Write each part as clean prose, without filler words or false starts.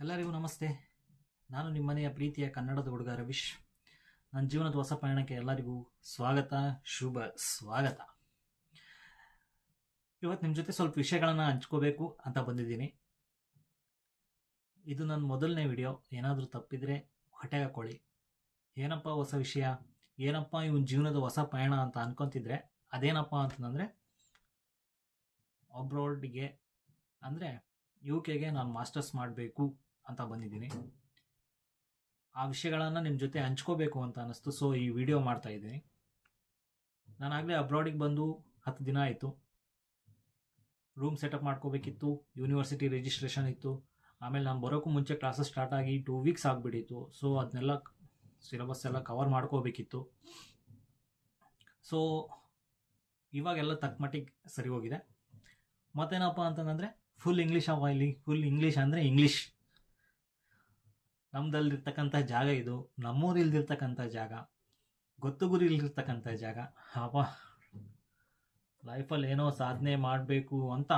ಎಲ್ಲರಿಗೂ ನಮಸ್ತೆ. ನಾನು ನಿಮ್ಮನೆಯ ಪ್ರೀತಿಯ ಕನ್ನಡದ ಹುಡುಗ ರವೀಶ್. ನನ್ನ ಜೀವನದ ಹೊಸ ಪಯಣಕ್ಕೆ ಎಲ್ಲರಿಗೂ ಸ್ವಾಗತ, ಶುಭ ಸ್ವಾಗತ. ಇವತ್ತು ನಿಮ್ಮ ಜೊತೆ ಸ್ವಲ್ಪ ವಿಷಯಗಳನ್ನು ಹಂಚ್ಕೋಬೇಕು ಅಂತ ಬಂದಿದ್ದೀನಿ. ಇದು ನನ್ನ ಮೊದಲನೇ ವಿಡಿಯೋ. ಏನಾದರೂ ತಪ್ಪಿದರೆ ಹೊಟ್ಟೆಗೆ ಹಾಕೊಳ್ಳಿ. ಏನಪ್ಪ ಹೊಸ ವಿಷಯ, ಏನಪ್ಪ ಇವನ್ ಜೀವನದ ಹೊಸ ಪಯಣ ಅಂತ ಅನ್ಕೊತಿದ್ರೆ ಅದೇನಪ್ಪ ಅಂತಂದರೆ ಅಬ್ರಾಡ್ಗೆ ಅಂದರೆ UK ನಾನು ಮಾಸ್ಟರ್ಸ್ ಮಾಡಬೇಕು ಅಂತ ಬಂದಿದ್ದೀನಿ. ಆ ವಿಷಯಗಳನ್ನು ನಿಮ್ಮ ಜೊತೆ ಹಂಚ್ಕೋಬೇಕು ಅಂತ ಅನ್ನಿಸ್ತು. ಸೊ ಈ ವಿಡಿಯೋ ಮಾಡ್ತಾ ಇದ್ದೀನಿ. ನಾನಾಗಲೇ ಅಬ್ರಾಡಿಗೆ ಬಂದು 10 ದಿನ ಆಯಿತು. ರೂಮ್ ಸೆಟಪ್ ಮಾಡ್ಕೋಬೇಕಿತ್ತು, ಯೂನಿವರ್ಸಿಟಿ ರಿಜಿಸ್ಟ್ರೇಷನ್ ಇತ್ತು. ಆಮೇಲೆ ನಾನು ಬರೋಕ್ಕೂ ಮುಂಚೆ ಕ್ಲಾಸಸ್ ಸ್ಟಾರ್ಟ್ ಆಗಿ 2 ವೀಕ್ಸ್ ಆಗಿಬಿಟ್ಟಿತ್ತು. ಸೊ ಅದನ್ನೆಲ್ಲ ಸಿಲೆಬಸ್ ಎಲ್ಲ ಕವರ್ ಮಾಡ್ಕೋಬೇಕಿತ್ತು. ಸೊ ಇವಾಗೆಲ್ಲ ತಕ್ಕ ಮಟ್ಟಿಗೆ ಸರಿ ಹೋಗಿದೆ. ಮತ್ತೇನಪ್ಪ ಅಂತಂದರೆ ಫುಲ್ ಇಂಗ್ಲೀಷ್ ಅವ ಇಲ್ಲಿ. ಫುಲ್ ಇಂಗ್ಲೀಷ್ ಅಂದರೆ ಇಂಗ್ಲೀಷ್. ನಮ್ದಲ್ಲಿರ್ತಕ್ಕಂಥ ಜಾಗ ಇದು, ನಮ್ಮೂರಿಲ್ದಿರ್ತಕ್ಕಂಥ ಜಾಗ, ಗೊತ್ತು ಗುರಿ ಇಲ್ದಿರ್ತಕ್ಕಂಥ ಜಾಗ. ಅಪ್ಪ ಲೈಫಲ್ಲಿ ಏನೋ ಸಾಧನೆ ಮಾಡಬೇಕು ಅಂತ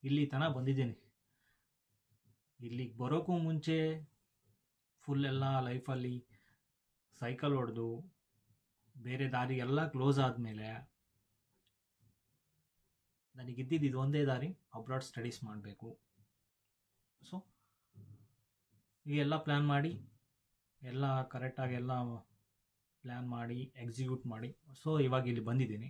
ಇಲ್ಲಿ ತನಕ ಬಂದಿದ್ದೀನಿ. ಇಲ್ಲಿಗೆ ಬರೋಕ್ಕೂ ಮುಂಚೆ ಫುಲ್ ಎಲ್ಲ ಲೈಫಲ್ಲಿ ಸೈಕಲ್ ಹೊಡೆದು ಬೇರೆ ದಾರಿ ಎಲ್ಲ ಕ್ಲೋಸ್ ಆದಮೇಲೆ ನನಗಿದ್ದಿದ್ದು ಇದು ಒಂದೇ ದಾರಿ, ಅಬ್ರಾಡ್ ಸ್ಟಡೀಸ್ ಮಾಡಬೇಕು. ಸೊ ಈ ಎಲ್ಲ ಪ್ಲ್ಯಾನ್ ಮಾಡಿ, ಎಲ್ಲ ಕರೆಕ್ಟಾಗಿ ಎಲ್ಲ ಪ್ಲ್ಯಾನ್ ಮಾಡಿ ಎಕ್ಸಿಕ್ಯೂಟ್ ಮಾಡಿ ಸೊ ಇವಾಗ ಇಲ್ಲಿ ಬಂದಿದ್ದೀನಿ.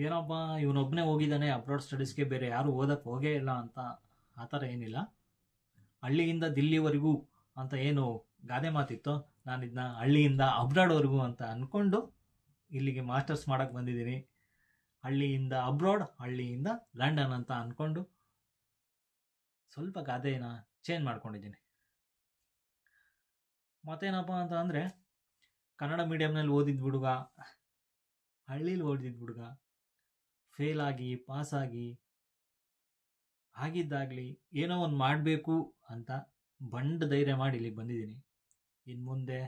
ಏನಪ್ಪ ಇವನೊಬ್ಬನೇ ಹೋಗಿದ್ದಾನೆ ಅಬ್ರಾಡ್ ಸ್ಟಡೀಸ್ಗೆ, ಬೇರೆ ಯಾರು ಓದಕ್ಕೆ ಹೋಗೇ ಇಲ್ಲ ಅಂತ ಆ ಥರ ಏನಿಲ್ಲ. ಹಳ್ಳಿಯಿಂದ ದಿಲ್ಲಿವರೆಗೂ ಅಂತ ಏನು ಗಾದೆ ಮಾತಿತ್ತು, ನಾನು ಇದನ್ನ ಹಳ್ಳಿಯಿಂದ ಅಬ್ರಾಡ್ವರೆಗೂ ಅಂತ ಅಂದ್ಕೊಂಡು ಇಲ್ಲಿಗೆ ಮಾಸ್ಟರ್ಸ್ ಮಾಡೋಕ್ಕೆ ಬಂದಿದ್ದೀನಿ. ಹಳ್ಳಿಯಿಂದ ಅಬ್ರಾಡ್, ಹಳ್ಳಿಯಿಂದ ಲಂಡನ್ ಅಂತ ಅಂದ್ಕೊಂಡು ಸ್ವಲ್ಪ ಗಾದೆನ ಚೇಂಜ್ ಮಾಡ್ಕೊಂಡಿದ್ದೀನಿ. ಮತ್ತೇನಪ್ಪ ಅಂತ ಅಂದರೆ ಕನ್ನಡ ಮೀಡಿಯಮ್ನಲ್ಲಿ ಓದಿದ ಹುಡುಗ, ಹಳ್ಳೀಲಿ ಓದಿದ ಹುಡುಗ, ಫೇಲ್ ಆಗಿ ಪಾಸಾಗಿ ಆಗಿದ್ದಾಗಲಿ ಏನೋ ಒಂದು ಮಾಡಬೇಕು ಅಂತ ಬಂಡ ಧೈರ್ಯ ಮಾಡಿ ಇಲ್ಲಿಗೆ ಬಂದಿದ್ದೀನಿ. ಇನ್ನು ಮುಂದೆ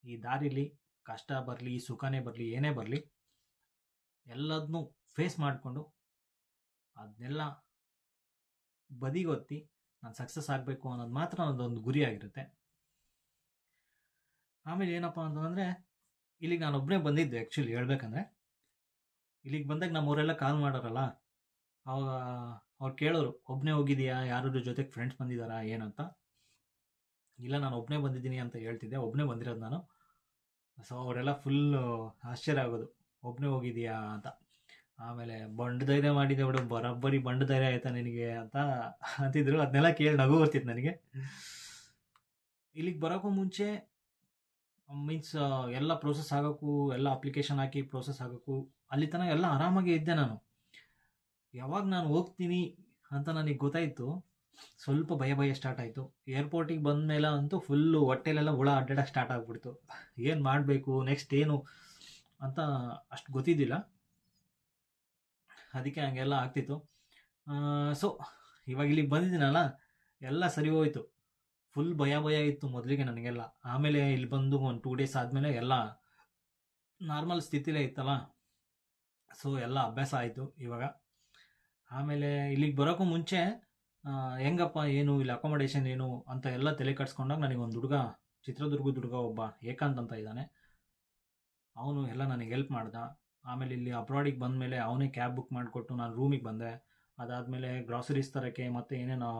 ಈ ದಾರಿಲಿ ಕಷ್ಟ ಬರಲಿ, ಸುಖನೇ ಬರಲಿ, ಏನೇ ಬರಲಿ, ಎಲ್ಲದನ್ನೂ ಫೇಸ್ ಮಾಡಿಕೊಂಡು ಅದನ್ನೆಲ್ಲ ಬದಿಗೊತ್ತಿ ನಾನು ಸಕ್ಸಸ್ ಆಗಬೇಕು ಅನ್ನೋದು ಮಾತ್ರ ನನ್ನದೊಂದು ಗುರಿ ಆಗಿರುತ್ತೆ. ಆಮೇಲೆ ಏನಪ್ಪ ಅಂತಂದರೆ ಇಲ್ಲಿಗೆ ನಾನು ಒಬ್ಬನೇ ಬಂದಿದ್ದೆ. ಆ್ಯಕ್ಚುಲಿ ಹೇಳ್ಬೇಕಂದ್ರೆ ಇಲ್ಲಿಗೆ ಬಂದಾಗ ನಮ್ಮವರೆಲ್ಲ ಕಾಲ್ ಮಾಡೋರಲ್ಲ, ಅವಾಗ ಅವ್ರು ಕೇಳೋರು, ಒಬ್ಬನೇ ಹೋಗಿದೆಯಾ, ಯಾರಾದ್ರೂ ಜೊತೆಗೆ ಫ್ರೆಂಡ್ಸ್ ಬಂದಿದ್ದಾರಾ ಏನಂತ. ಇಲ್ಲ, ನಾನು ಒಬ್ಬನೇ ಬಂದಿದ್ದೀನಿ ಅಂತ ಹೇಳ್ತಿದ್ದೆ. ಒಬ್ಬನೇ ಬಂದಿರೋದು ನಾನು. ಸೊ ಅವರೆಲ್ಲ ಫುಲ್ಲು ಆಶ್ಚರ್ಯ ಆಗೋದು, ಒಬ್ಬನೇ ಹೋಗಿದೆಯಾ ಅಂತ. ಆಮೇಲೆ ಬಂಡು ಧೈರ್ಯ ಮಾಡಿದೆ ಬಿಡು, ಬರೋಬ್ಬರಿ ಬಂಡು ಧೈರ್ಯ ಆಯ್ತಾ ನಿನಗೆ ಅಂತ ಅಂತಿದ್ರು. ಅದನ್ನೆಲ್ಲ ಕೇಳಿ ನಗು ಬರ್ತಿತ್ತು ನನಗೆ. ಇಲ್ಲಿಗೆ ಬರೋಕ್ಕೂ ಮುಂಚೆ ಮೀನ್ಸ್ ಎಲ್ಲ ಪ್ರೋಸೆಸ್ ಆಗೋಕ್ಕೂ, ಎಲ್ಲ ಅಪ್ಲಿಕೇಶನ್ ಹಾಕಿ ಪ್ರೋಸೆಸ್ ಆಗೋಕ್ಕೂ ಅಲ್ಲಿ ತನಕ ಎಲ್ಲ ಆರಾಮಾಗಿ ಇದ್ದೆ ನಾನು. ಯಾವಾಗ ನಾನು ಹೋಗ್ತೀನಿ ಅಂತ ನನಗೆ ಗೊತ್ತಾಯಿತು, ಸ್ವಲ್ಪ ಭಯ ಸ್ಟಾರ್ಟ್ ಆಯಿತು. ಏರ್ಪೋರ್ಟಿಗೆ ಬಂದ ಮೇಲೆ ಅಂತೂ ಫುಲ್ಲು ಹೊಟ್ಟೆಲೆಲ್ಲ ಹುಳ ಅಡ್ಡಾಡಕ್ಕೆ ಸ್ಟಾರ್ಟ್ ಆಗಿಬಿಡ್ತು. ಏನು ಮಾಡಬೇಕು ನೆಕ್ಸ್ಟ್ ಏನು ಅಂತ ಅಷ್ಟು ಗೊತ್ತಿದ್ದಿಲ್ಲ. ಅದಕ್ಕೆ ಹಂಗೆಲ್ಲ ಆಗ್ತಿತ್ತು. ಸೊ ಇವಾಗ ಇಲ್ಲಿಗೆ ಬಂದಿದ್ದೀನಲ್ಲ, ಎಲ್ಲ ಸರಿ ಹೋಯಿತು. ಫುಲ್ ಭಯ ಇತ್ತು ಮೊದಲಿಗೆ ನನಗೆಲ್ಲ. ಆಮೇಲೆ ಇಲ್ಲಿ ಬಂದು ಒಂದು 2 ಡೇಸ್ ಆದಮೇಲೆ ಎಲ್ಲ ನಾರ್ಮಲ್ ಸ್ಥಿತಿಲೇ ಇತ್ತಲ್ಲ. ಸೊ ಎಲ್ಲ ಅಭ್ಯಾಸ ಆಯಿತು ಇವಾಗ. ಆಮೇಲೆ ಇಲ್ಲಿಗೆ ಬರೋಕ್ಕೂ ಮುಂಚೆ ಹೆಂಗಪ್ಪ ಏನು ಇಲ್ಲಿ ಅಕೊಮಡೇಷನ್ ಏನು ಅಂತ ಎಲ್ಲ ತಲೆ ಕಟ್ಸ್ಕೊಂಡಾಗ ನನಗೊಂದು ಹುಡುಗ, ಚಿತ್ರದುರ್ಗದ ಹುಡುಗ ಒಬ್ಬ ಏಕಾಂತ್ ಅಂತ ಇದ್ದಾನೆ, ಅವನು ಎಲ್ಲ ನನಗೆ ಹೆಲ್ಪ್ ಮಾಡ್ದ. ಆಮೇಲೆ ಇಲ್ಲಿ ಅಬ್ರಾಡಿಗೆ ಬಂದಮೇಲೆ ಅವನೇ ಕ್ಯಾಬ್ ಬುಕ್ ಮಾಡಿಕೊಟ್ಟು ನಾನು ರೂಮಿಗೆ ಬಂದೆ. ಅದಾದಮೇಲೆ ಗ್ರಾಸರೀಸ್ ತರೋಕ್ಕೆ ಮತ್ತು ಏನೇನು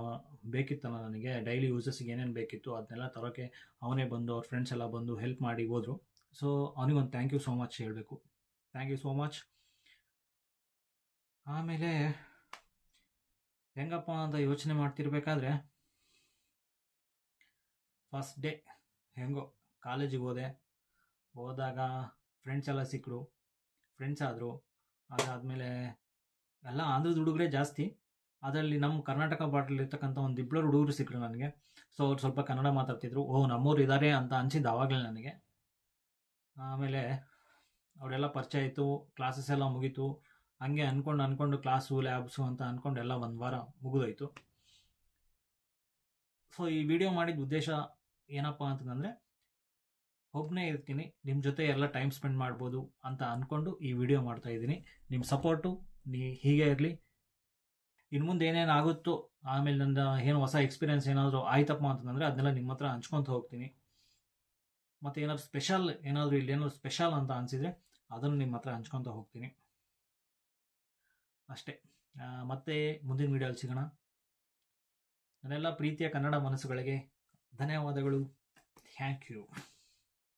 ಬೇಕಿತ್ತಲ್ಲ ನನಗೆ ಡೈಲಿ ಯೂಸಸ್ಗೆ ಏನೇನು ಬೇಕಿತ್ತು ಅದನ್ನೆಲ್ಲ ತರೋಕ್ಕೆ ಅವನೇ ಬಂದು, ಅವ್ರ ಫ್ರೆಂಡ್ಸ್ ಎಲ್ಲ ಬಂದು ಹೆಲ್ಪ್ ಮಾಡಿ ಹೋದರು. ಸೊ ಅವನಿಗೊಂದು ಥ್ಯಾಂಕ್ ಯು ಸೋ ಮಚ್ ಹೇಳಬೇಕು. Thank you so much. ಆಮೇಲೆ ಹೆಂಗಪ್ಪ ಅಂತ ಯೋಚನೆ ಮಾಡ್ತಿರ್ಬೇಕಾದ್ರೆ ಫಸ್ಟ್ ಡೇ ಹೆಂಗೋ ಕಾಲೇಜಿಗೆ ಹೋದಾಗ ಫ್ರೆಂಡ್ಸ್ ಎಲ್ಲ ಸಿಕ್ಕರು, ಫ್ರೆಂಡ್ಸ್ ಆದರು. ಅದಾದಮೇಲೆ ಎಲ್ಲ ಆಂಧ್ರದ ಹುಡುಗರೇ ಜಾಸ್ತಿ. ಅದರಲ್ಲಿ ನಮ್ಮ ಕರ್ನಾಟಕ ಬಾರ್ಡ್ರಲ್ಲಿರ್ತಕ್ಕಂಥ ಒಂದು 2 ಹುಡುಗರು ಸಿಕ್ಕರು ನನಗೆ. ಸೊ ಅವ್ರು ಸ್ವಲ್ಪ ಕನ್ನಡ ಮಾತಾಡ್ತಿದ್ರು. ನಮ್ಮವ್ರು ಇದ್ದಾರೆ ಅಂತ ಅನಿಸಿದ್ದು ಆವಾಗಲೇ ನನಗೆ. ಆಮೇಲೆ ಅವರೆಲ್ಲ ಪರಿಚಯ ಆಯಿತು, ಕ್ಲಾಸಸ್ ಎಲ್ಲ ಮುಗೀತು. ಹಂಗೆ ಅಂದ್ಕೊಂಡು ಕ್ಲಾಸು ಲ್ಯಾಬ್ಸು ಅಂತ ಅಂದ್ಕೊಂಡು ಎಲ್ಲ 1 ವಾರ ಮುಗಿದೋಯ್ತು. ಸೊ ಈ ವಿಡಿಯೋ ಮಾಡಿದ ಉದ್ದೇಶ ಏನಪ್ಪ ಅಂತಂದರೆ, ಒಬ್ಬನೇ ಇರ್ತೀನಿ, ನಿಮ್ಮ ಜೊತೆ ಎಲ್ಲ ಟೈಮ್ ಸ್ಪೆಂಡ್ ಮಾಡ್ಬೋದು ಅಂತ ಅಂದ್ಕೊಂಡು ಈ ವಿಡಿಯೋ ಮಾಡ್ತಾಯಿದ್ದೀನಿ. ನಿಮ್ಮ ಸಪೋರ್ಟು ಹೀಗೆ ಇರಲಿ. ಇನ್ನು ಮುಂದೆ ಏನೇನು ಆಗುತ್ತೋ, ಆಮೇಲೆ ನನ್ನ ಏನು ಹೊಸ ಎಕ್ಸ್ಪೀರಿಯನ್ಸ್ ಏನಾದರೂ ಆಯ್ತಪ್ಪ ಅಂತಂದರೆ ಅದನ್ನೆಲ್ಲ ನಿಮ್ಮ ಹತ್ರ ಹಂಚ್ಕೊತ ಹೋಗ್ತೀನಿ. ಮತ್ತು ಏನಾದ್ರು ಸ್ಪೆಷಲ್, ಏನಾದರೂ ಇಲ್ಲಿ ಏನಾದ್ರು ಸ್ಪೆಷಲ್ ಅಂತ ಅನಿಸಿದರೆ ಅದನ್ನು ನಿಮ್ಮ ಹತ್ರ ಹಂಚ್ಕೊತ ಹೋಗ್ತೀನಿ ಅಷ್ಟೇ. ಮತ್ತೆ ಮುಂದಿನ ವಿಡಿಯೋಲಿ ಸಿಗೋಣ. ನನ್ನೆಲ್ಲ ಪ್ರೀತಿಯ ಕನ್ನಡ ಮನಸ್ಸುಗಳಿಗೆ ಧನ್ಯವಾದಗಳು. Thank you.